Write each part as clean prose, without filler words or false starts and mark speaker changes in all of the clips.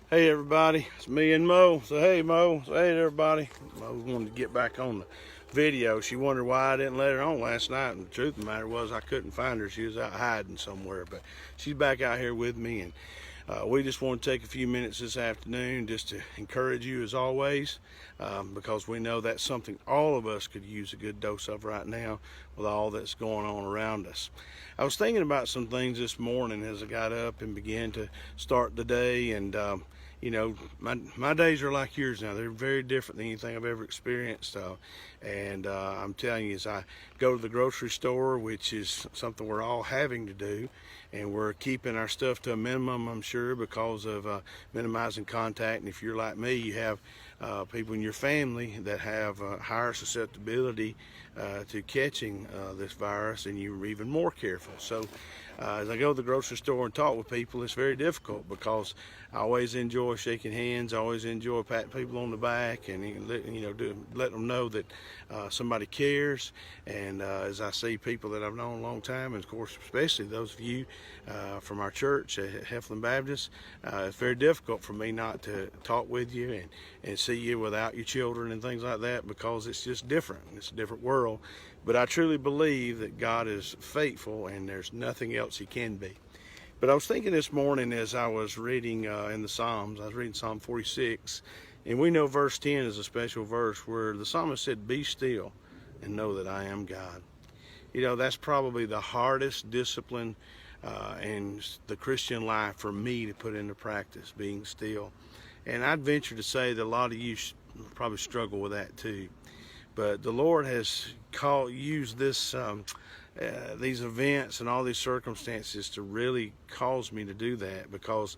Speaker 1: Hey everybody, it's me and Mo. So hey Mo, say hey to everybody. Mo wanted to get back on the video. She wondered why I didn't let her on last night, and the truth of the matter was I couldn't find her. She was out hiding somewhere, but she's back out here with me, and we just want to take a few minutes this afternoon just to encourage you as always, because we know that's something all of us could use a good dose of right now with all that's going on around us. I was thinking about some things this morning as I got up and began to start the day, and you know, my days are like yours now. They're very different than anything I've ever experienced. I'm telling you, as I go to the grocery store, which is something we're all having to do, and we're keeping our stuff to a minimum, I'm sure, because of minimizing contact. And if you're like me, you have people in your family that have higher susceptibility to catching this virus, and you're even more careful. So as I go to the grocery store and talk with people, it's very difficult because I always enjoy shaking hands. I always enjoy patting people on the back and let them know that somebody cares. And as I see people that I've known a long time, and of course especially those of you from our church at Heflin Baptist, it's very difficult for me not to talk with you and see you without your children and things like that, because it's just different. It's a different world. But I truly believe that God is faithful and there's nothing else he can be. But I was thinking this morning as I was reading in the Psalms, I was reading Psalm 46, and we know verse 10 is a special verse where the psalmist said, "Be still and know that I am God." You know, that's probably the hardest discipline in the Christian life for me to put into practice, being still. And I'd venture to say that a lot of you probably struggle with that too. But the Lord has used this these events and all these circumstances to really cause me to do that, because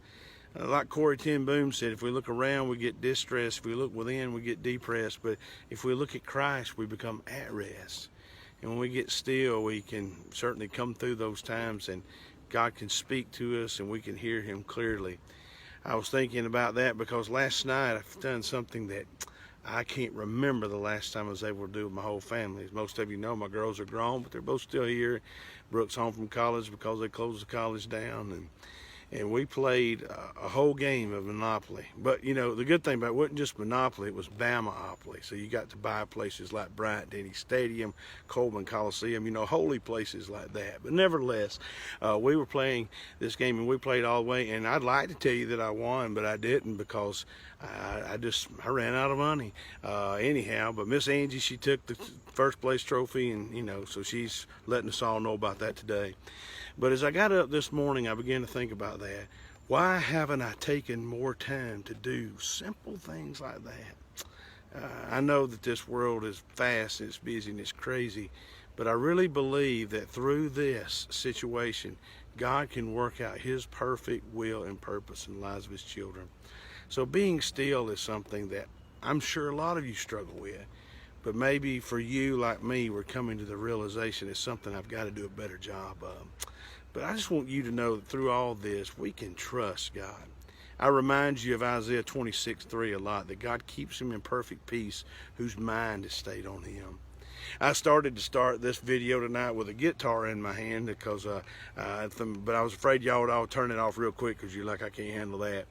Speaker 1: like Corey Ten Boom said, if we look around, we get distressed. If we look within, we get depressed. But if we look at Christ, we become at rest. And when we get still, we can certainly come through those times, and God can speak to us, and we can hear him clearly. I was thinking about that because last night I've done something that I can't remember the last time I was able to do with my whole family. As most of you know, my girls are grown, but they're both still here. Brooke's home from college because they closed the college down, and we played a whole game of Monopoly. But, you know, the good thing about it wasn't just Monopoly, it was Bama-opoly. So you got to buy places like Bryant Denny Stadium, Coleman Coliseum, you know, holy places like that. But nevertheless, we were playing this game, and we played all the way. And I'd like to tell you that I won, but I didn't, because I ran out of money anyhow. But Miss Angie, she took the first place trophy, and, you know, so she's letting us all know about that today. But as I got up this morning, I began to think about that. Why haven't I taken more time to do simple things like that? I know that this world is fast, and it's busy, and it's crazy, but I really believe that through this situation, God can work out his perfect will and purpose in the lives of his children. So being still is something that I'm sure a lot of you struggle with. But maybe for you, like me, we're coming to the realization it's something I've got to do a better job of. But I just want you to know that through all this, we can trust God. I remind you of Isaiah 26:3 a lot, that God keeps him in perfect peace whose mind is stayed on him. I started to start this video tonight with a guitar in my hand because, but I was afraid y'all would all turn it off real quick because you're like, I can't handle that.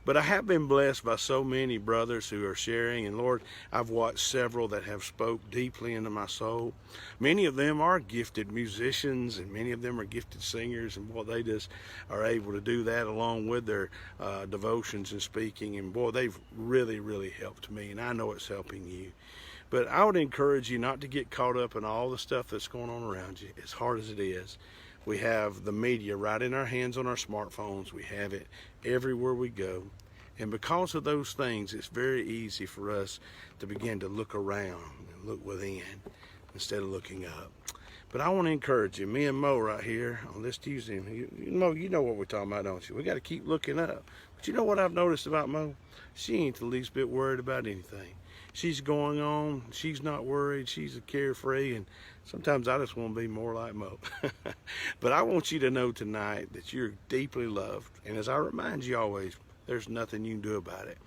Speaker 1: But I have been blessed by so many brothers who are sharing, and Lord, I've watched several that have spoke deeply into my soul. Many of them are gifted musicians, and many of them are gifted singers, and boy, they just are able to do that along with their devotions and speaking, and boy, they've really, really helped me, and I know it's helping you. But I would encourage you not to get caught up in all the stuff that's going on around you, as hard as it is. We have the media right in our hands on our smartphones. We have it everywhere we go. And because of those things, it's very easy for us to begin to look around and look within instead of looking up. But I want to encourage you, me and Mo right here on this Tuesday. Mo, you know what we're talking about, don't you? We got to keep looking up. But you know what I've noticed about Mo? She ain't the least bit worried about anything. She's going on. She's not worried. She's a carefree. And sometimes I just want to be more like Mo. But I want you to know tonight that you're deeply loved. And as I remind you always, there's nothing you can do about it.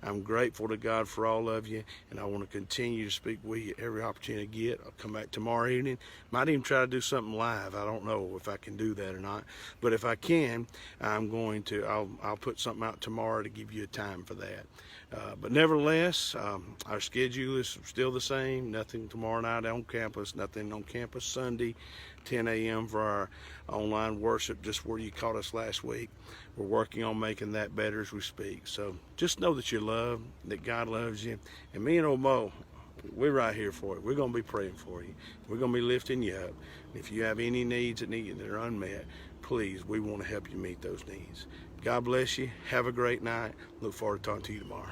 Speaker 1: I'm grateful to God for all of you, and I want to continue to speak with you every opportunity I get. I'll come back tomorrow evening. Might even try to do something live. I don't know if I can do that or not, but if I can, I'm going to. I'll put something out tomorrow to give you a time for that. But nevertheless, our schedule is still the same. Nothing tomorrow night on campus. Nothing on campus Sunday, 10 a.m. for our online worship, just where you caught us last week. We're working on making that better as we speak. So just know that you're loved, that God loves you. And me and old Mo, we're right here for you. We're going to be praying for you. We're going to be lifting you up. If you have any needs that are unmet, please, we want to help you meet those needs. God bless you. Have a great night. Look forward to talking to you tomorrow.